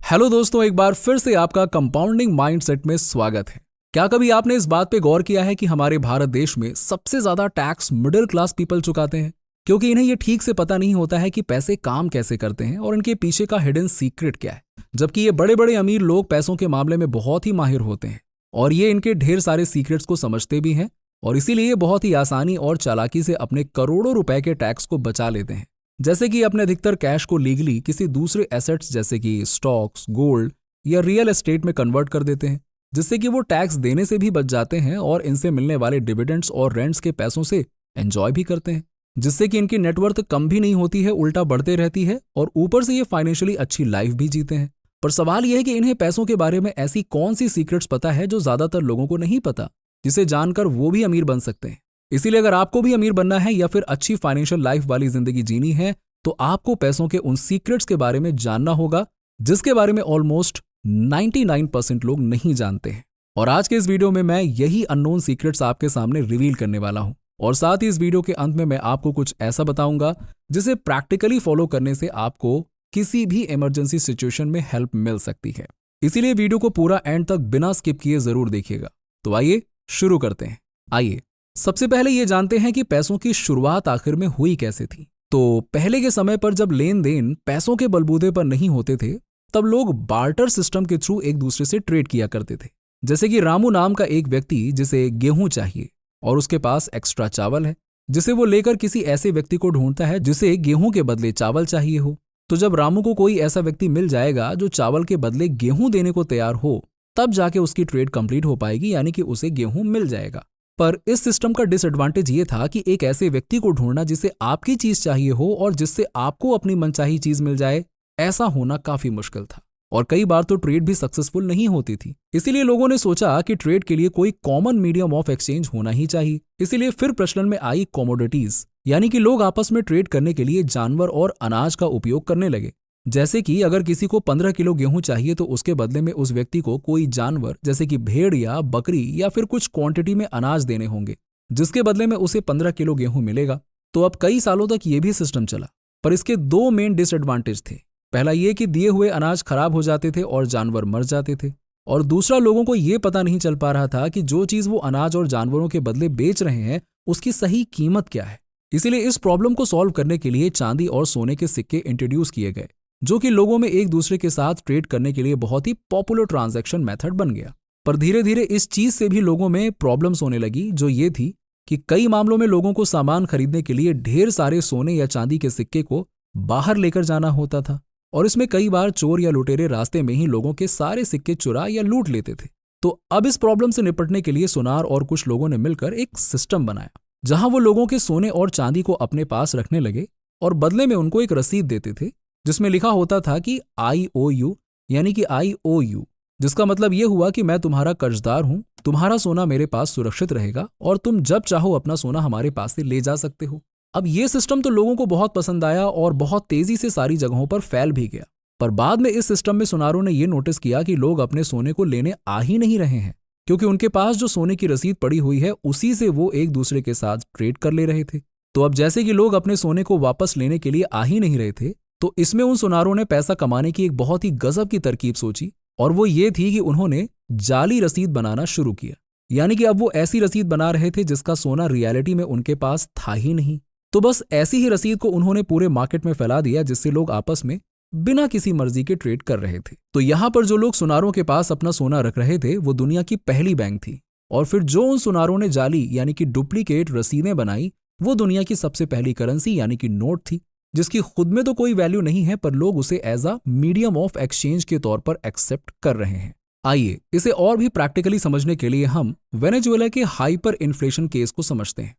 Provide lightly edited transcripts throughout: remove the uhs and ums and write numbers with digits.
Hello दोस्तों, एक बार फिर से आपका कंपाउंडिंग माइंडसेट में स्वागत है। क्या कभी आपने इस बात पे गौर किया है कि हमारे भारत देश में सबसे ज्यादा टैक्स मिडिल क्लास पीपल चुकाते हैं? क्योंकि इन्हें ये ठीक से पता नहीं होता है कि पैसे काम कैसे करते हैं और इनके पीछे का हिडन सीक्रेट क्या है। जबकि ये बड़े बड़े अमीर लोग पैसों के मामले में बहुत ही माहिर होते हैं और ये इनके ढेर सारे सीक्रेट्स को समझते भी हैं और इसीलिए बहुत ही आसानी और चालाकी से अपने करोड़ों रुपए के टैक्स को बचा लेते हैं। जैसे कि अपने अधिकतर कैश को लीगली किसी दूसरे एसेट्स जैसे कि स्टॉक्स, गोल्ड या रियल एस्टेट में कन्वर्ट कर देते हैं, जिससे कि वो टैक्स देने से भी बच जाते हैं और इनसे मिलने वाले डिविडेंड्स और रेंट्स के पैसों से एंजॉय भी करते हैं, जिससे कि इनकी नेटवर्थ कम भी नहीं होती है, उल्टा बढ़ते रहती है और ऊपर से ये फाइनेंशियली अच्छी लाइफ भी जीते हैं। पर सवाल यह है कि इन्हें पैसों के बारे में ऐसी कौन सी सीक्रेट्स पता है जो ज्यादातर लोगों को नहीं पता, जिसे जानकर वो भी अमीर बन सकते हैं। इसीलिए अगर आपको भी अमीर बनना है या फिर अच्छी फाइनेंशियल लाइफ वाली जिंदगी जीनी है तो आपको पैसों के उन सीक्रेट्स के बारे में जानना होगा जिसके बारे में ऑलमोस्ट 99% लोग नहीं जानते हैं। और आज के इस वीडियो में मैं यही अननोन सीक्रेट्स आपके सामने रिवील करने वाला हूं और साथ ही इस वीडियो के अंत में मैं आपको कुछ ऐसा बताऊंगा जिसे प्रैक्टिकली फॉलो करने से आपको किसी भी इमरजेंसी सिचुएशन में हेल्प मिल सकती है। इसीलिए वीडियो को पूरा एंड तक बिना स्किप किए जरूर देखिएगा। तो आइए शुरू करते हैं। आइए सबसे पहले ये जानते हैं कि पैसों की शुरुआत आखिर में हुई कैसे थी। तो पहले के समय पर जब लेन देन पैसों के बलबूते पर नहीं होते थे तब लोग बार्टर सिस्टम के थ्रू एक दूसरे से ट्रेड किया करते थे। जैसे कि रामू नाम का एक व्यक्ति जिसे गेहूं चाहिए और उसके पास एक्स्ट्रा चावल है जिसे वो लेकर किसी ऐसे व्यक्ति को ढूंढता है जिसे गेहूं के बदले चावल चाहिए हो। तो जब रामू को कोई ऐसा व्यक्ति मिल जाएगा जो चावल के बदले गेहूं देने को तैयार हो तब जाके उसकी ट्रेड कंप्लीट हो पाएगी, यानी कि उसे गेहूं मिल जाएगा। पर इस सिस्टम का डिसएडवांटेज ये था कि एक ऐसे व्यक्ति को ढूंढना जिसे आपकी चीज चाहिए हो और जिससे आपको अपनी मनचाही चीज मिल जाए, ऐसा होना काफी मुश्किल था और कई बार तो ट्रेड भी सक्सेसफुल नहीं होती थी। इसीलिए लोगों ने सोचा कि ट्रेड के लिए कोई कॉमन मीडियम ऑफ एक्सचेंज होना ही चाहिए। इसीलिए फिर प्रचलन में आई कमोडिटीज, यानी कि लोग आपस में ट्रेड करने के लिए जानवर और अनाज का उपयोग करने लगे। जैसे कि अगर किसी को 15 किलो गेहूं चाहिए तो उसके बदले में उस व्यक्ति को कोई जानवर जैसे कि भेड़ या बकरी या फिर कुछ क्वांटिटी में अनाज देने होंगे, जिसके बदले में उसे 15 किलो गेहूं मिलेगा। तो अब कई सालों तक ये भी सिस्टम चला, पर इसके दो मेन डिसएडवांटेज थे। पहला ये कि दिए हुए अनाज खराब हो जाते थे और जानवर मर जाते थे, और दूसरा लोगों को ये पता नहीं चल पा रहा था कि जो चीज वो अनाज और जानवरों के बदले बेच रहे हैं उसकी सही कीमत क्या है। इसीलिए इस प्रॉब्लम को सॉल्व करने के लिए चांदी और सोने के सिक्के इंट्रोड्यूस किए गए, जो कि लोगों में एक दूसरे के साथ ट्रेड करने के लिए बहुत ही पॉपुलर ट्रांजैक्शन मेथड बन गया। पर धीरे धीरे इस चीज से भी लोगों में प्रॉब्लम्स होने लगी, जो ये थी कि कई मामलों में लोगों को सामान खरीदने के लिए ढेर सारे सोने या चांदी के सिक्के को बाहर लेकर जाना होता था और इसमें कई बार चोर या लुटेरे रास्ते में ही लोगों के सारे सिक्के चुरा या लूट लेते थे। तो अब इस प्रॉब्लम से निपटने के लिए सुनार और कुछ लोगों ने मिलकर एक सिस्टम बनाया जहां वो लोगों के सोने और चांदी को अपने पास रखने लगे और बदले में उनको एक रसीद देते थे जिसमें लिखा होता था कि IOU, यानी कि IOU, जिसका मतलब यह हुआ कि मैं तुम्हारा कर्जदार हूं, तुम्हारा सोना मेरे पास सुरक्षित रहेगा और तुम जब चाहो अपना सोना हमारे पास से ले जा सकते हो। अब यह सिस्टम तो लोगों को बहुत पसंद आया और बहुत तेजी से सारी जगहों पर फैल भी गया। पर बाद में इस सिस्टम में सुनारों ने यह नोटिस किया कि लोग अपने सोने को लेने आ ही नहीं रहे हैं, क्योंकि उनके पास जो सोने की रसीद पड़ी हुई है उसी से वो एक दूसरे के साथ ट्रेड कर ले रहे थे। तो अब जैसे कि लोग अपने सोने को वापस लेने के लिए आ ही नहीं रहे थे, तो इसमें उन सुनारों ने पैसा कमाने की एक बहुत ही गजब की तरकीब सोची, और वो ये थी कि उन्होंने जाली रसीद बनाना शुरू किया। यानी कि अब वो ऐसी रसीद बना रहे थे जिसका सोना रियलिटी में उनके पास था ही नहीं। तो बस ऐसी ही रसीद को उन्होंने पूरे मार्केट में फैला दिया, जिससे लोग आपस में बिना किसी मर्जी के ट्रेड कर रहे थे। तो यहाँ पर जो लोग सुनारों के पास अपना सोना रख रहे थे वो दुनिया की पहली बैंक थी, और फिर जो उन सुनारों ने जाली यानी कि डुप्लीकेट रसीदें बनाई वो दुनिया की सबसे पहली करेंसी यानी कि नोट थी, जिसकी खुद में तो कोई वैल्यू नहीं है पर लोग उसे as a medium of exchange के तौर पर एक्सेप्ट कर रहे हैं। आइए इसे और भी प्रैक्टिकली समझने के लिए हम वेनेजुएला के हाइपर इन्फ्लेशन केस को समझते हैं।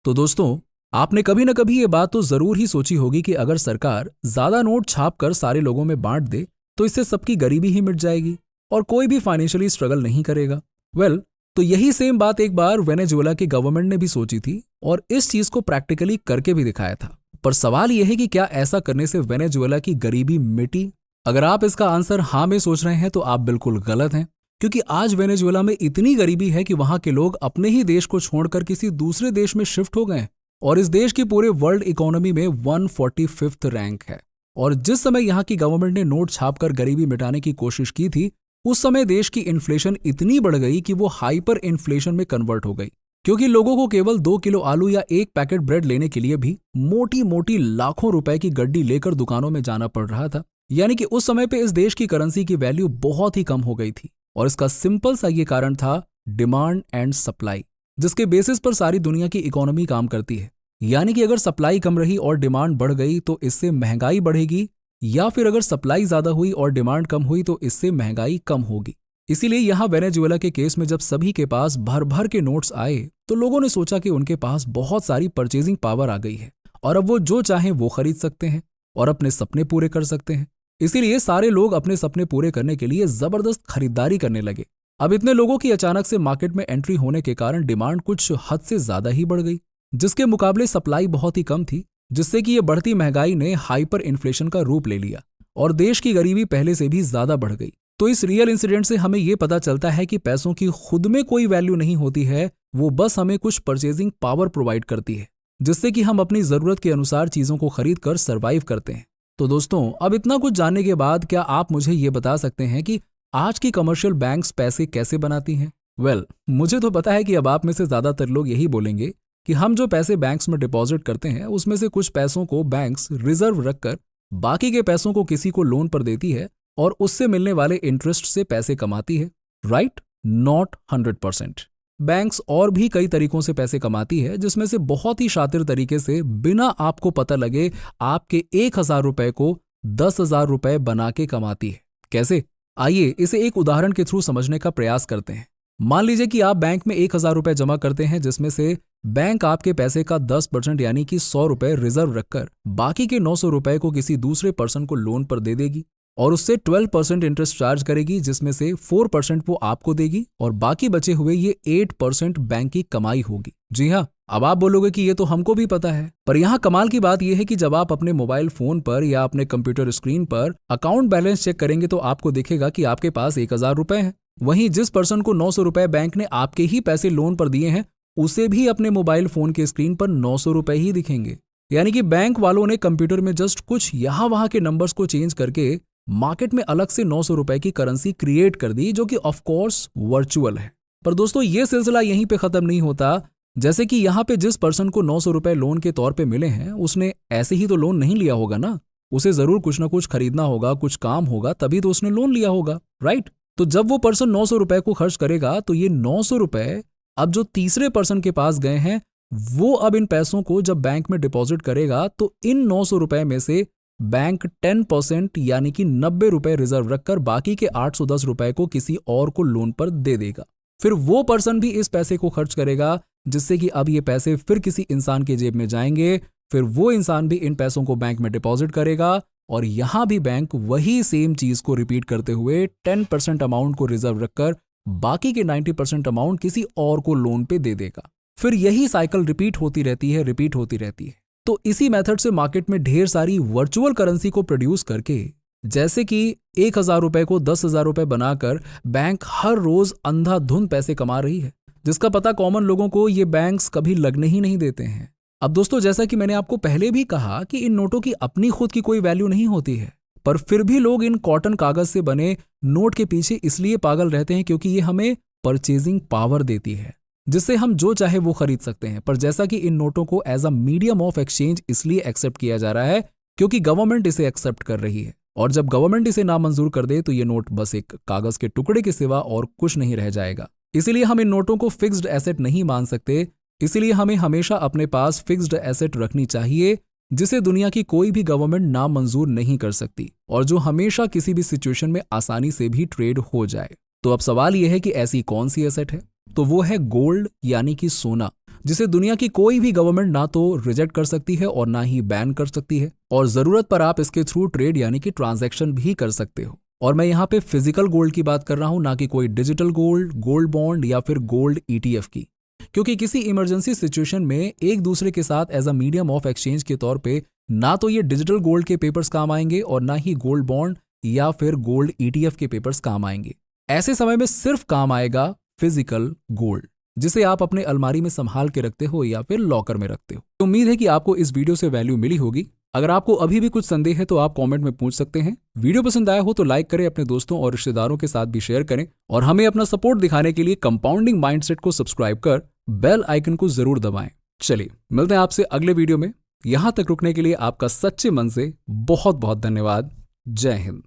तो दोस्तों, आपने कभी न कभी ये बात तो जरूर ही सोची होगी कि अगर सरकार ज्यादा नोट छाप कर सारे लोगों में बांट दे तो इससे सबकी गरीबी ही मिट जाएगी और कोई भी फाइनेंशियली स्ट्रगल नहीं करेगा। वेल, तो यही सेम बात एक बार वेनेजुएला की गवर्नमेंट ने भी सोची थी और इस चीज को प्रैक्टिकली करके भी दिखाया था। पर सवाल यह है कि क्या ऐसा करने से वेनेजुएला की गरीबी मिटी? अगर आप इसका आंसर हाँ में सोच रहे हैं तो आप बिल्कुल गलत हैं, क्योंकि आज वेनेजुएला में इतनी गरीबी है कि वहां के लोग अपने ही देश को छोड़कर किसी दूसरे देश में शिफ्ट हो गए और इस देश की पूरे वर्ल्ड इकोनॉमी में 145th रैंक है। और जिस समय यहाँ की गवर्नमेंट ने नोट छापकर गरीबी मिटाने की कोशिश की थी, उस समय देश की इन्फ्लेशन इतनी बढ़ गई कि वो हाइपर इन्फ्लेशन में कन्वर्ट हो गई, क्योंकि लोगों को केवल 2 किलो आलू या 1 पैकेट ब्रेड लेने के लिए भी मोटी मोटी लाखों रुपए की गड्डी लेकर दुकानों में जाना पड़ रहा था। यानी कि उस समय पे इस देश की करेंसी की वैल्यू बहुत ही कम हो गई थी, और इसका सिंपल सा ये कारण था डिमांड एंड सप्लाई, जिसके बेसिस पर सारी दुनिया की इकोनॉमी काम करती है। यानी कि अगर सप्लाई कम रही और डिमांड बढ़ गई तो इससे महंगाई बढ़ेगी, या फिर अगर सप्लाई ज्यादा हुई और डिमांड कम हुई तो इससे महंगाई कम होगी। इसीलिए यहाँ वेनेजुएला के केस में जब सभी के पास भर भर के नोट्स आए तो लोगों ने सोचा कि उनके पास बहुत सारी परचेजिंग पावर आ गई है और अब वो जो चाहें वो खरीद सकते हैं और अपने सपने पूरे कर सकते हैं। इसीलिए सारे लोग अपने सपने पूरे करने के लिए जबरदस्त खरीदारी करने लगे। अब इतने लोगों की अचानक से मार्केट में एंट्री होने के कारण डिमांड कुछ हद से ज्यादा ही बढ़ गई, जिसके मुकाबले सप्लाई बहुत ही कम थी, जिससे कि ये बढ़ती महंगाई ने हाइपर इन्फ्लेशन का रूप ले लिया और देश की गरीबी पहले से भी ज्यादा बढ़ गई। तो इस रियल इंसिडेंट से हमें ये पता चलता है कि पैसों की खुद में कोई वैल्यू नहीं होती है, वो बस हमें कुछ परचेजिंग पावर प्रोवाइड करती है, जिससे कि हम अपनी जरूरत के अनुसार चीजों को खरीद कर सर्वाइव करते हैं। तो दोस्तों, अब इतना कुछ जानने के बाद क्या आप मुझे ये बता सकते हैं कि आज की कमर्शियल बैंक्स पैसे कैसे बनाती हैं? वेल, मुझे तो पता है कि अब आप में से ज्यादातर लोग यही बोलेंगे कि हम जो पैसे बैंक्स में डिपॉजिट करते हैं उसमें से कुछ पैसों को बैंक्स रिजर्व रखकर बाकी के पैसों को किसी को लोन पर देती है और उससे मिलने वाले इंटरेस्ट से पैसे कमाती है, राइट? नॉट 100%। बैंक्स और भी कई तरीकों से पैसे कमाती है, जिसमें से बहुत ही शातिर तरीके से बिना आपको पता लगे आपके 1,000 रुपए को 10,000 रुपए बना के कमाती है। कैसे? आइए इसे एक उदाहरण के थ्रू समझने का प्रयास करते हैं। मान लीजिए कि आप बैंक में 1,000 रुपए जमा करते हैं, जिसमें से बैंक आपके पैसे का 10% यानी कि 100 रुपए रिजर्व रखकर बाकी के 900 रुपए को किसी दूसरे पर्सन को लोन पर दे देगी और उससे 12% इंटरेस्ट चार्ज करेगी, जिसमें से 4% वो आपको देगी और बाकी बचे हुए ये 8% बैंक की कमाई होगी। जी हाँ, अब आप बोलोगे कि ये तो हमको भी पता है, पर यहाँ कमाल की बात यह है कि जब आप अपने मोबाइल फोन पर या अपने कंप्यूटर स्क्रीन पर अकाउंट बैलेंस चेक करेंगे तो आपको दिखेगा कि आपके पास 1,000 रुपए हैं। वहीं जिस पर्सन को 900 रुपए बैंक ने आपके ही पैसे लोन पर दिए हैं, उसे भी अपने मोबाइल फोन के स्क्रीन पर 900 रुपए ही दिखेंगे। यानी कि बैंक वालों ने कंप्यूटर में जस्ट कुछ यहाँ वहां के नंबर्स को चेंज करके मार्केट में अलग से 900 रुपए की करेंसी क्रिएट कर दी, जो कि ऑफ कोर्स वर्चुअल है। पर दोस्तों, ये सिलसिला यहीं पे खत्म नहीं होता। जैसे कि यहाँ पे जिस पर्सन को 900 रुपए लोन के तौर पे मिले हैं, उसने ऐसे ही तो लोन नहीं लिया होगा ना, उसे जरूर कुछ ना कुछ खरीदना होगा, कुछ काम होगा, तभी तो उसने लोन लिया होगा, राइट? तो जब वो पर्सन 900 रुपए को खर्च करेगा तो ये 900 रुपए अब जो तीसरे पर्सन के पास गए हैं, वो अब इन पैसों को जब बैंक में डिपॉजिट करेगा तो इन 900 रुपए में से बैंक 10% यानी कि 90 रुपए रिजर्व रखकर बाकी के 810 रुपए को किसी और को लोन पर दे देगा। फिर वो पर्सन भी इस पैसे को खर्च करेगा, जिससे कि अब ये पैसे फिर किसी इंसान के जेब में जाएंगे। फिर वो इंसान भी इन पैसों को बैंक में डिपॉजिट करेगा और यहां भी बैंक वही सेम चीज को रिपीट करते हुए 10% अमाउंट को रिजर्व रखकर बाकी के 90% अमाउंट किसी और को लोन पे दे देगा। फिर यही साइकिल रिपीट होती रहती है। तो इसी मेथड से मार्केट में ढेर सारी वर्चुअल करेंसी को प्रोड्यूस करके, जैसे कि 1,000 रुपए को 10,000 रुपए बनाकर बैंक हर रोज अंधाधुंध पैसे कमा रही है, जिसका पता कॉमन लोगों को ये बैंक्स कभी लगने ही नहीं देते हैं। अब दोस्तों, जैसा कि मैंने आपको पहले भी कहा कि इन नोटों की अपनी खुद की कोई वैल्यू नहीं होती है, पर फिर भी लोग इन कॉटन कागज से बने नोट के पीछे इसलिए पागल रहते हैं क्योंकि ये हमें परचेजिंग पावर देती है, जिससे हम जो चाहे वो खरीद सकते हैं। पर जैसा कि इन नोटों को as a medium of exchange इसलिए एक्सेप्ट किया जा रहा है क्योंकि गवर्नमेंट इसे एक्सेप्ट कर रही है, और जब गवर्नमेंट इसे नामंजूर कर दे तो ये नोट बस एक कागज के टुकड़े के सिवा और कुछ नहीं रह जाएगा। इसीलिए हम इन नोटों को फिक्स्ड एसेट नहीं मान सकते। इसीलिए हमें हमेशा अपने पास फिक्स्ड एसेट रखनी चाहिए, जिसे दुनिया की कोई भी गवर्नमेंट नामंजूर नहीं कर सकती और जो हमेशा किसी भी सिचुएशन में आसानी से भी ट्रेड हो जाए। तो अब सवाल यह है कि ऐसी कौन सी एसेट है? तो वो है गोल्ड यानी कि सोना, जिसे दुनिया की कोई भी गवर्नमेंट ना तो रिजेक्ट कर सकती है और ना ही बैन कर सकती है, और जरूरत पर आप इसके थ्रू ट्रेड यानी कि ट्रांजैक्शन भी कर सकते हो। और मैं यहाँ पे फिजिकल गोल्ड की बात कर रहा हूं, ना कि कोई डिजिटल गोल्ड, गोल्ड बॉन्ड या फिर गोल्ड ETF की, क्योंकि किसी इमरजेंसी सिचुएशन में एक दूसरे के साथ as a medium of exchange के तौर पे ना तो ये डिजिटल गोल्ड के पेपर्स काम आएंगे और ना ही गोल्ड बॉन्ड या फिर गोल्ड ETF के पेपर्स काम आएंगे। ऐसे समय में सिर्फ काम आएगा फिजिकल गोल्ड, जिसे आप अपने अलमारी में संभाल के रखते हो या फिर लॉकर में रखते हो। तो उम्मीद है कि आपको इस वीडियो से वैल्यू मिली होगी। अगर आपको अभी भी कुछ संदेह है तो आप कमेंट में पूछ सकते हैं। वीडियो पसंद आया हो तो लाइक करें, अपने दोस्तों और रिश्तेदारों के साथ भी शेयर करें और हमें अपना सपोर्ट दिखाने के लिए कंपाउंडिंग माइंडसेट को सब्सक्राइब कर बेल आइकन को जरूर दबाएं। चलिए मिलते हैं आपसे अगले वीडियो में। यहां तक रुकने के लिए आपका सच्चे मन से बहुत बहुत धन्यवाद। जय हिंद।